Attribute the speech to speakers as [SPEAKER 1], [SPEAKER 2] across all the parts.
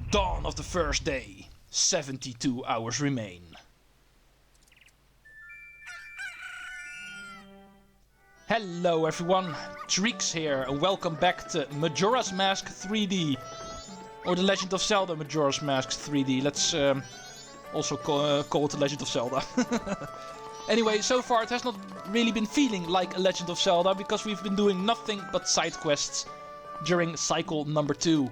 [SPEAKER 1] Dawn of the first day. 72 hours remain. Hello everyone, Treecks here and welcome back to Majora's Mask 3D. Or the Legend of Zelda Majora's Mask 3D. Let's also call it the Legend of Zelda. Anyway, so far it has not really been feeling like a Legend of Zelda because we've been doing nothing but side quests during cycle number 2.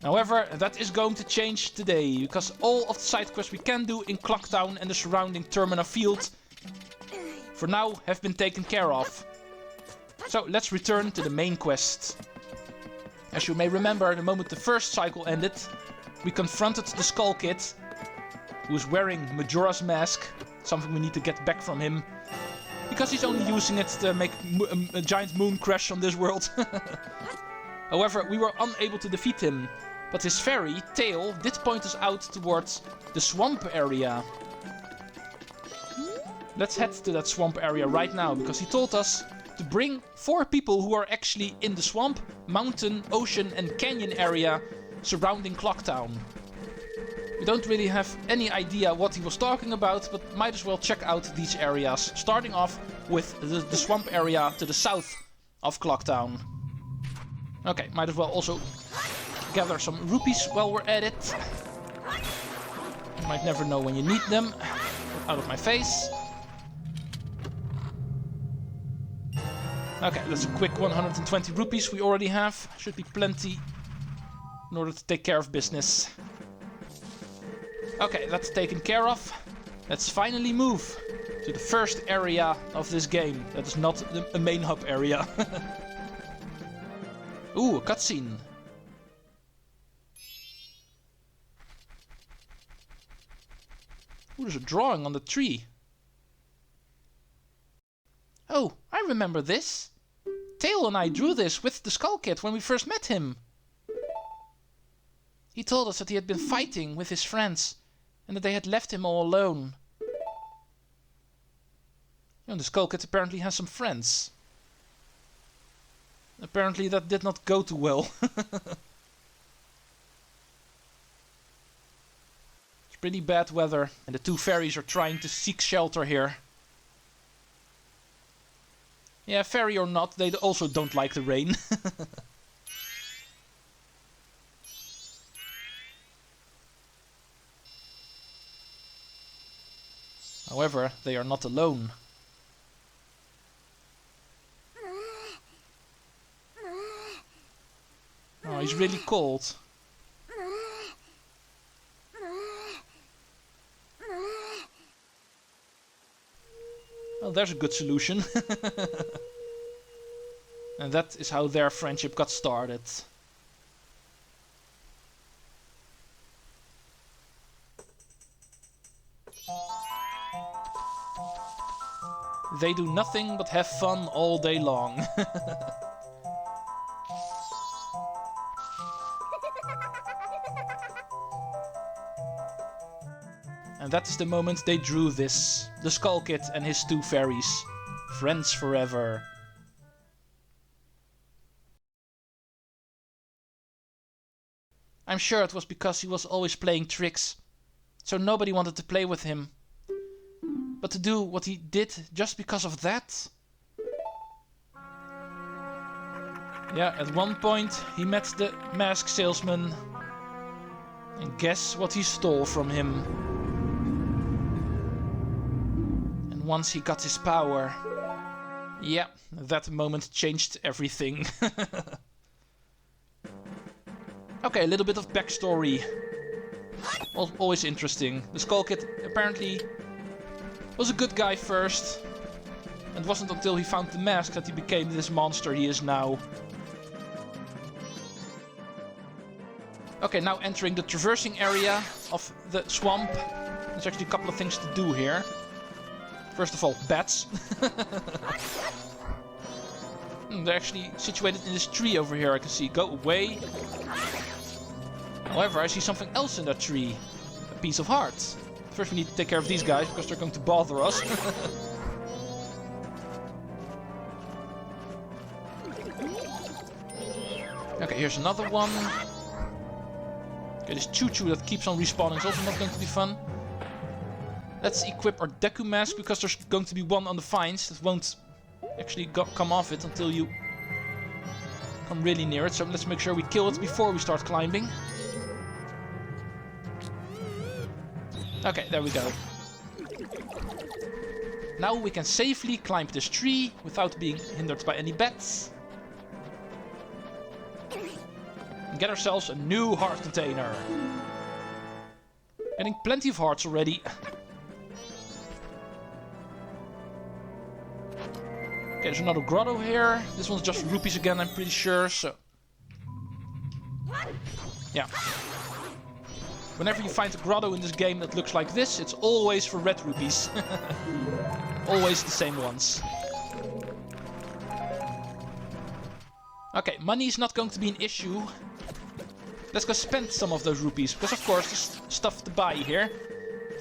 [SPEAKER 1] However, that is going to change today because all of the side quests we can do in Clocktown and the surrounding Termina Field for now have been taken care of. So let's return to the main quest. As you may remember, the moment the first cycle ended, we confronted the Skull Kid, who is wearing Majora's Mask, something we need to get back from him, because he's only using it to make a giant moon crash on this world. However, we were unable to defeat him, but his fairy, Tail, did point us out towards the swamp area. Let's head to that swamp area right now, because he told us to bring 4 people who are actually in the swamp, mountain, ocean and canyon area surrounding Clocktown. We don't really have any idea what he was talking about, but might as well check out these areas, starting off with the swamp area to the south of Clocktown. Okay, might as well also gather some rupees while we're at it. You might never know when you need them. Get out of my face. Okay, that's a quick 120 rupees we already have. Should be plenty in order to take care of business. Okay, that's taken care of. Let's finally move to the first area of this game. That is not the main hub area. Ooh, a cutscene. Ooh, there's a drawing on the tree. Oh, I remember this. Tail and I drew this with the Skull Kid when we first met him. He told us that he had been fighting with his friends and that they had left him all alone. And the Skull Kid apparently has some friends. Apparently that did not go too well. It's pretty bad weather and the 2 fairies are trying to seek shelter here. Yeah, fairy or not, they also don't like the rain. However, they are not alone. Oh, he's really cold. Well, there's a good solution. And that is how their friendship got started. They do nothing but have fun all day long. And that is the moment they drew this. The Skull Kid and his 2 fairies. Friends forever. I'm sure it was because he was always playing tricks. So nobody wanted to play with him. But to do what he did just because of that? Yeah, at one point he met the mask salesman. And guess what he stole from him? And once he got his power... yeah, that moment changed everything. Okay, a little bit of backstory. Always interesting. The Skull Kid apparently was a good guy first. And it wasn't until he found the mask that he became this monster he is now. Okay, now entering the traversing area of the swamp. There's actually a couple of things to do here. First of all, bats. They're actually situated in this tree over here, I can see. Go away. However, I see something else in that tree. A piece of heart. First we need to take care of these guys, because they're going to bother us. Okay, here's another one. Okay, this choo-choo that keeps on respawning is also not going to be fun. Let's equip our Deku Mask, because there's going to be one on the vines that won't actually come off it until you come really near it. So let's make sure we kill it before we start climbing. Okay, there we go. Now we can safely climb this tree without being hindered by any bats. And get ourselves a new heart container. Getting plenty of hearts already. Okay, there's another grotto here. This one's just rupees again, I'm pretty sure, so... Yeah. Whenever you find a grotto in this game that looks like this, it's always for red rupees. Always the same ones. Okay, money is not going to be an issue. Let's go spend some of those rupees, because of course there's stuff to buy here.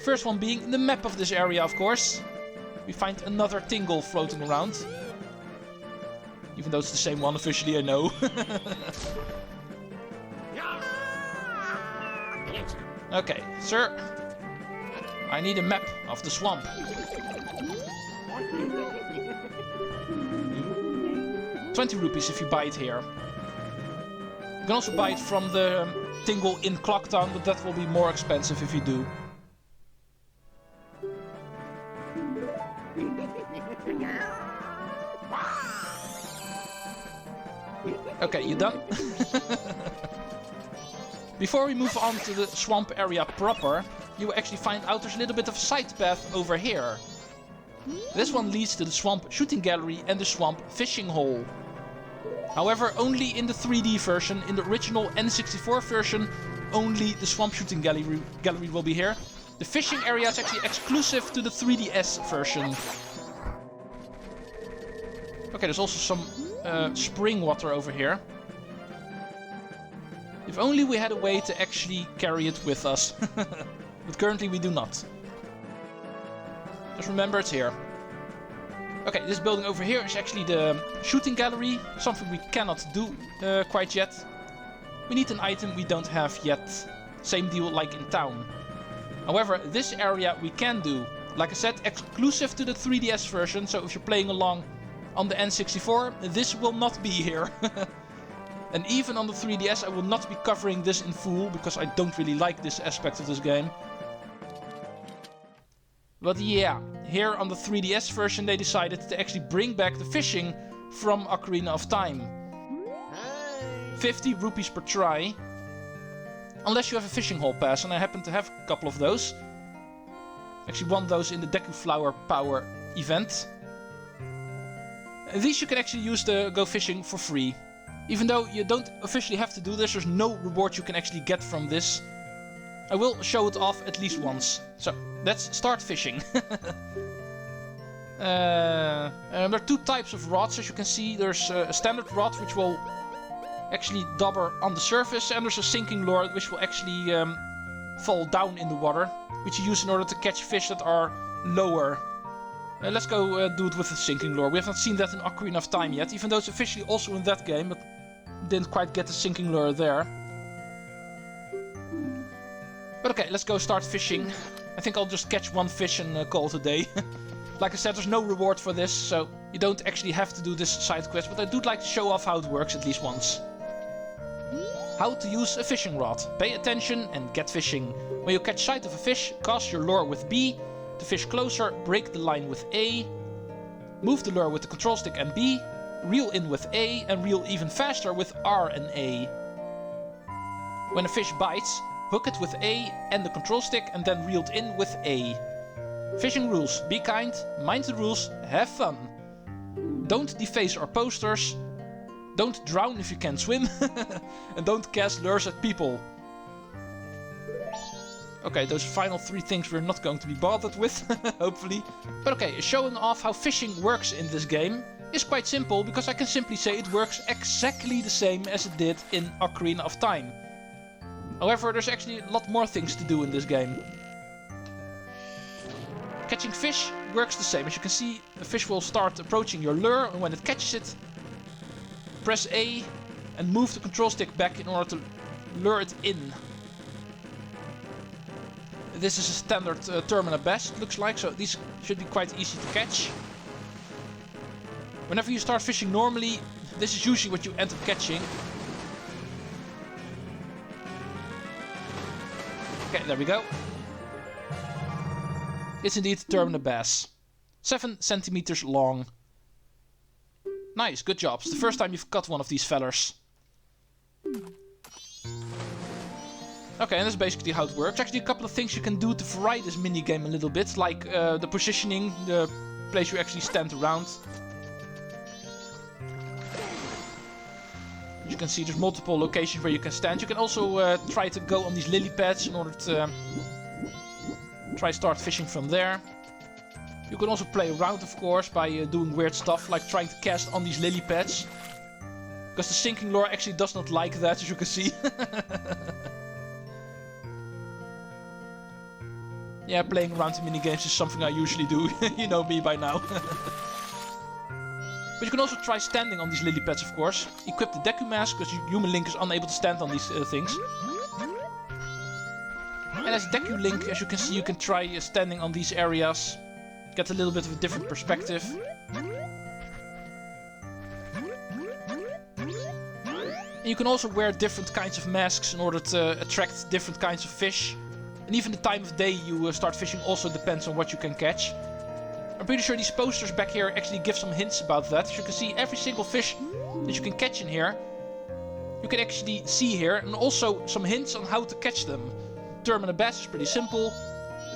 [SPEAKER 1] First one being the map of this area, of course. We find another tingle floating around. Even though it's the same one officially, I know. Okay, sir. I need a map of the swamp. 20 rupees if you buy it here. You can also buy it from the tingle in Clocktown, but that will be more expensive if you do. Okay, you done? Before we move on to the swamp area proper, you will actually find out there's a little bit of a side path over here. This one leads to the swamp shooting gallery and the swamp fishing hole. However, only in the 3D version. In the original N64 version, only the swamp shooting gallery will be here. The fishing area is actually exclusive to the 3DS version. Okay, there's also some spring water over here. If only we had a way to actually carry it with us. But currently we do not. Just remember it's here. Okay, this building over here is actually the shooting gallery. Something we cannot do quite yet. We need an item we don't have yet. Same deal like in town. However, this area we can do. Like I said, exclusive to the 3DS version. So if you're playing along on the N64, this will not be here. And even on the 3DS I will not be covering this in full, because I don't really like this aspect of this game. But yeah, here on the 3DS version they decided to actually bring back the fishing from Ocarina of Time. 50 rupees per try. Unless you have a fishing hole pass, and I happen to have a couple of those. Actually won those in the Deku Flower Power event. These you can actually use to go fishing for free. Even though you don't officially have to do this, there's no reward you can actually get from this. I will show it off at least once. So, let's start fishing. There are two types of rods, as you can see. There's a standard rod, which will actually dauber on the surface. And there's a sinking lure, which will actually fall down in the water. Which you use in order to catch fish that are lower. Let's go do it with the sinking lure. We have not seen that in Ocarina of Time yet. Even though it's officially also in that game. But didn't quite get the sinking lure there. But okay, let's go start fishing. I think I'll just catch one fish and call it a day. Like I said, there's no reward for this, so you don't actually have to do this side quest, but I do like to show off how it works at least once. How to use a fishing rod. Pay attention and get fishing. When you catch sight of a fish, cast your lure with B. To fish closer, break the line with A. Move the lure with the control stick and B. Reel in with A and reel even faster with R and A. When a fish bites, hook it with A and the control stick and then reel it in with A. Fishing rules. Be kind, mind the rules, have fun. Don't deface our posters. Don't drown if you can't swim. And don't cast lures at people. Okay, those final three things we're not going to be bothered with, hopefully. But okay, showing off how fishing works in this game is quite simple, because I can simply say it works exactly the same as it did in Ocarina of Time. However, there's actually a lot more things to do in this game. Catching fish works the same. As you can see, the fish will start approaching your lure, and when it catches it, press A and move the control stick back in order to lure it in. This is a standard Termina bass, it looks like, so these should be quite easy to catch. Whenever you start fishing normally, this is usually what you end up catching. Okay, there we go. It's indeed Termina bass. 7 centimeters long. Nice, good job. It's the first time you've caught one of these fellers. Okay, and that's basically how it works. Actually, a couple of things you can do to vary this minigame a little bit, like the positioning, the place you actually stand around. As you can see, there's multiple locations where you can stand. You can also try to go on these lily pads in order to start fishing from there. You can also play around, of course, by doing weird stuff, like trying to cast on these lily pads. Because the sinking lure actually does not like that, as you can see. Yeah, playing around in minigames is something I usually do. You know me by now. But you can also try standing on these lily pads, of course. Equip the Deku mask, because Human Link is unable to stand on these things. And as Deku Link, as you can see, you can try standing on these areas. Get a little bit of a different perspective. And you can also wear different kinds of masks in order to attract different kinds of fish. And even the time of day you start fishing also depends on what you can catch. I'm pretty sure these posters back here actually give some hints about that. As you can see, every single fish that you can catch in here, you can actually see here. And also some hints on how to catch them. Termina bass is pretty simple.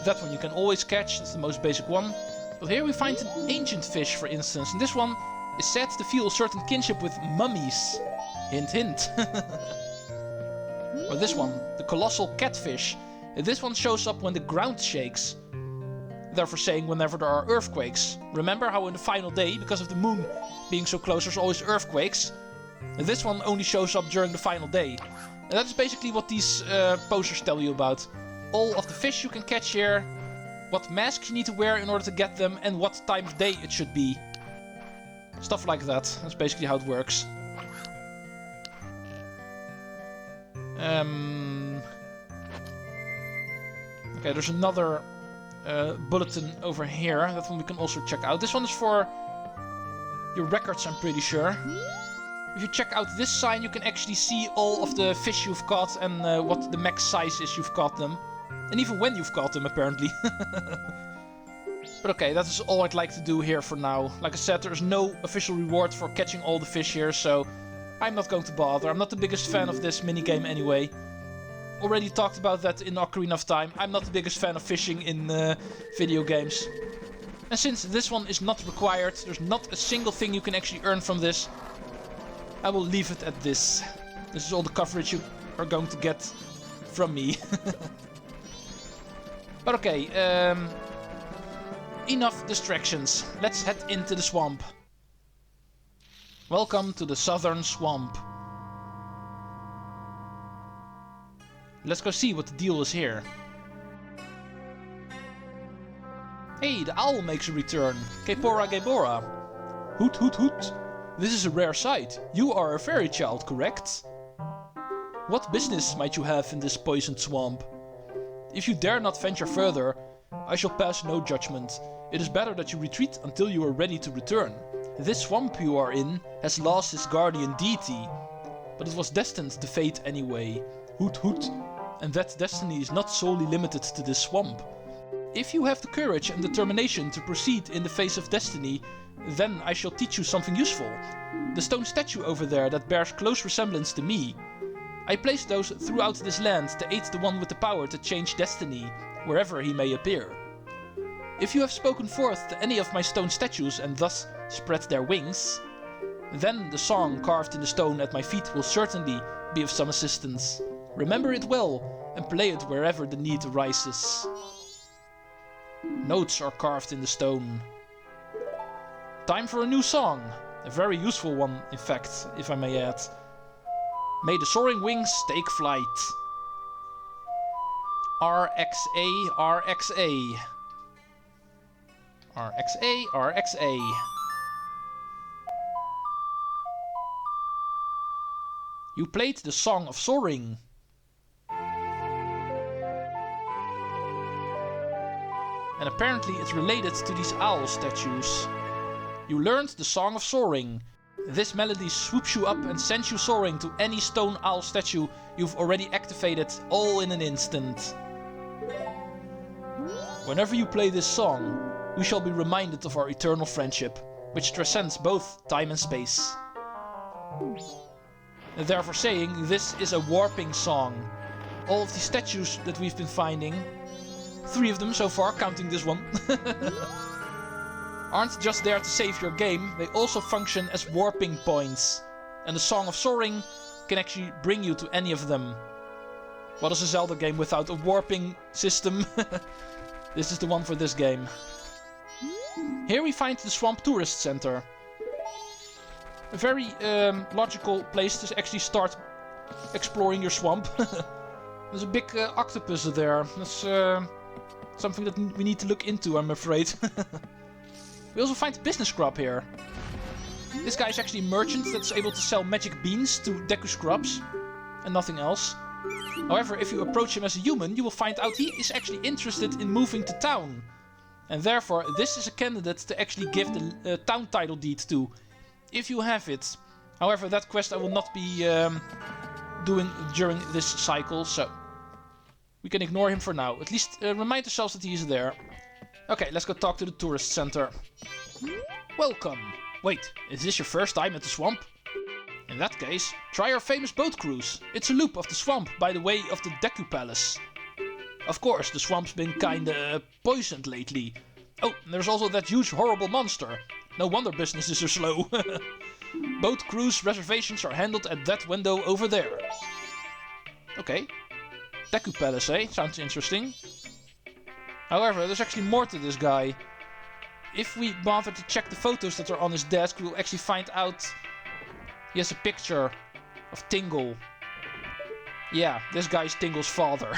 [SPEAKER 1] That one you can always catch, that's the most basic one. But here we find an ancient fish, for instance. And this one is said to feel a certain kinship with mummies. Hint, hint. Or this one, the colossal catfish. This one shows up when the ground shakes. Therefore saying whenever there are earthquakes. Remember how in the final day, because of the moon being so close, there's always earthquakes. And this one only shows up during the final day. And that's basically what these posters tell you about. All of the fish you can catch here, what masks you need to wear in order to get them, and what time of day it should be. Stuff like that. That's basically how it works. Okay, there's another bulletin over here. That one we can also check out. This one is for your records, I'm pretty sure. If you check out this sign, you can actually see all of the fish you've caught and what the max size is you've caught them. And even when you've caught them, apparently. But okay, that is all I'd like to do here for now. Like I said, there's no official reward for catching all the fish here, so I'm not going to bother. I'm not the biggest fan of this minigame anyway. Already talked about that in Ocarina of Time. I'm not the biggest fan of fishing in video games. And since this one is not required, there's not a single thing you can actually earn from this, I will leave it at this. This is all the coverage you are going to get from me. But okay, enough distractions. Let's head into the swamp. Welcome to the southern swamp. Let's go see what the deal is here. Hey, the owl makes a return. Kepora Gebora. Hoot hoot hoot. This is a rare sight. You are a fairy child, correct? What business might you have in this poisoned swamp? If you dare not venture further, I shall pass no judgment. It is better that you retreat until you are ready to return. This swamp you are in has lost its guardian deity, but it was destined to fade anyway. Hoot hoot. And that destiny is not solely limited to this swamp. If you have the courage and determination to proceed in the face of destiny, then I shall teach you something useful. The stone statue over there that bears close resemblance to me. I placed those throughout this land to aid the one with the power to change destiny, wherever he may appear. If you have spoken forth to any of my stone statues and thus spread their wings, then the song carved in the stone at my feet will certainly be of some assistance. Remember it well and play it wherever the need arises. Notes are carved in the stone. Time for a new song. A very useful one, in fact, if I may add. May the soaring wings take flight. RXA, RXA. RXA, RXA. You played the Song of Soaring. And apparently it's related to these owl statues. You learned the Song of Soaring. This melody swoops you up and sends you soaring to any stone owl statue you've already activated, all in an instant. Whenever you play this song, we shall be reminded of our eternal friendship, which transcends both time and space. And therefore saying, this is a warping song. All of the statues that we've been finding, 3 of them so far, counting this one, aren't just there to save your game, they also function as warping points. And the Song of Soaring can actually bring you to any of them. What is a Zelda game without a warping system? This is the one for this game. Here we find the Swamp Tourist Center. A very logical place to actually start exploring your swamp. There's a big octopus there. That's something that we need to look into, I'm afraid. We also find Business Scrub here. This guy is actually a merchant that's able to sell magic beans to Deku Scrubs and nothing else. However, if you approach him as a human, you will find out he is actually interested in moving to town. And therefore, this is a candidate to actually give the town title deed to, if you have it. However, that quest I will not be doing during this cycle, so we can ignore him for now. At least remind ourselves that he is there. Okay, let's go talk to the tourist center. Welcome! Wait, is this your first time at the swamp? In that case, try our famous boat cruise. It's a loop of the swamp by the way of the Deku Palace. Of course, the swamp's been kinda poisoned lately. Oh, there's also that huge horrible monster. No wonder businesses are slow. Boat cruise reservations are handled at that window over there. Okay. Deku Palace, eh? Sounds interesting. However, there's actually more to this guy. If we bother to check the photos that are on his desk, we'll actually find out he has a picture of Tingle. Yeah, this guy is Tingle's father.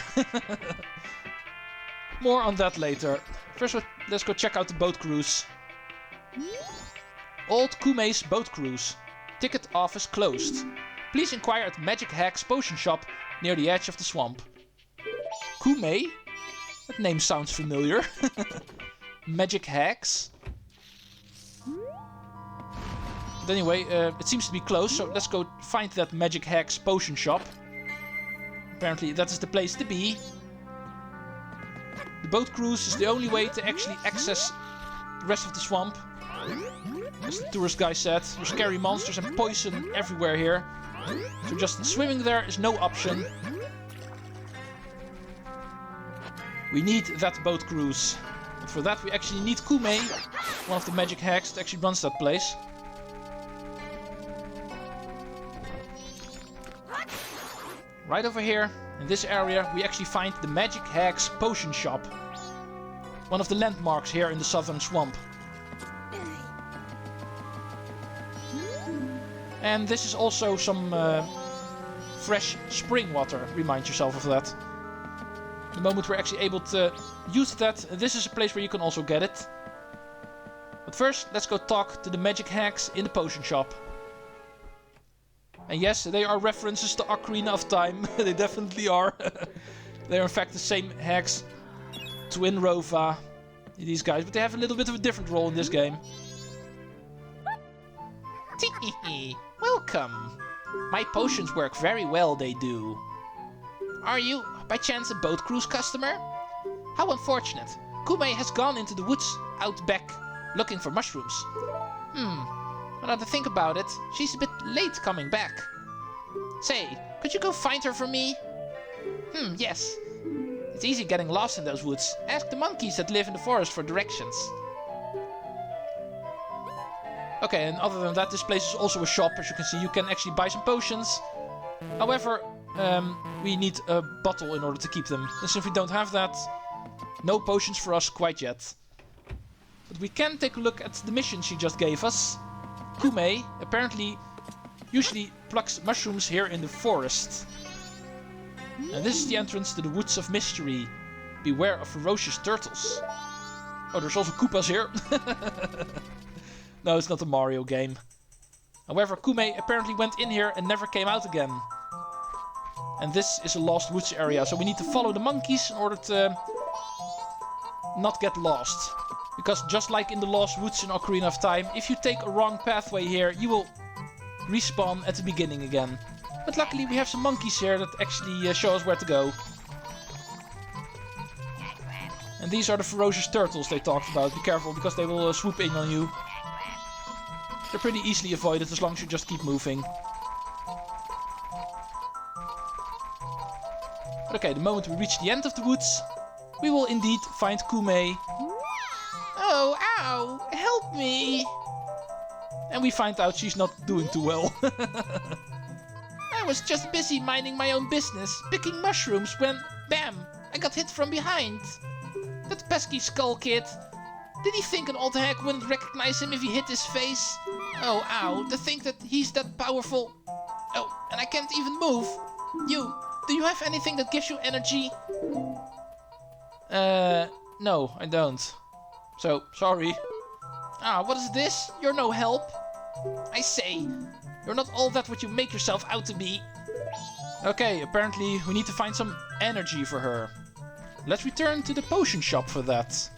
[SPEAKER 1] More on that later. First, let's go check out the boat cruise. Old Kume's boat cruise. Ticket office closed. Please inquire at Magic Hack's potion shop near the edge of the swamp. Kume? That name sounds familiar. Magic Hacks. But anyway, it seems to be closed, so let's go find that Magic Hack's potion shop. Apparently that is the place to be. The boat cruise is the only way to actually access the rest of the swamp. As the tourist guy said, there's scary monsters and poison everywhere here. So just swimming there is no option. We need that boat cruise. But for that we actually need Kume, one of the Magic Hacks that actually runs that place. Right over here, in this area, we actually find the Magic Hack's potion shop. One of the landmarks here in the southern swamp. And this is also some fresh spring water, remind yourself of that. The moment we're actually able to use that, this is a place where you can also get it. But first, let's go talk to the Magic Hacks in the potion shop. And yes, they are references to Ocarina of Time. They definitely are. They are in fact the same hacks. Twin Rova. These guys, but they have a little bit of a different role in this game. Welcome. My potions work very well, they do. Are you, by chance, a boat cruise customer? How unfortunate. Kume has gone into the woods out back, looking for mushrooms. Now to think about it, she's a bit late coming back. Say, could you go find her for me? Yes. It's easy getting lost in those woods. Ask the monkeys that live in the forest for directions. Okay, and other than that, this place is also a shop. As you can see, you can actually buy some potions. However, we need a bottle in order to keep them. And since we don't have that, no potions for us quite yet. But we can take a look at the mission she just gave us. Kume apparently usually plucks mushrooms here in the forest. And this is the entrance to the Woods of Mystery. Beware of ferocious turtles. Oh, there's also Koopas here. No, it's not a Mario game. However, Kume apparently went in here and never came out again. And this is a lost woods area, so we need to follow the monkeys in order to not get lost. Because just like in the Lost Woods in Ocarina of Time, if you take a wrong pathway here, you will respawn at the beginning again. But luckily we have some monkeys here that actually show us where to go. And these are the ferocious turtles they talked about. Be careful, because they will swoop in on you. They're pretty easily avoided as long as you just keep moving. But okay, the moment we reach the end of the woods, we will indeed find Kume. Oh, ow! Help me! And we find out she's not doing too well. I was just busy minding my own business, picking mushrooms when, bam! I got hit from behind. That pesky skull kid. Did he think an old hag wouldn't recognize him if he hit his face? Oh, ow, to think that he's that powerful. Oh, and I can't even move. Do you have anything that gives you energy? No, I don't. So, sorry. Ah, what is this? You're no help. I say, you're not all that what you make yourself out to be. Okay, apparently we need to find some energy for her. Let's return to the potion shop for that.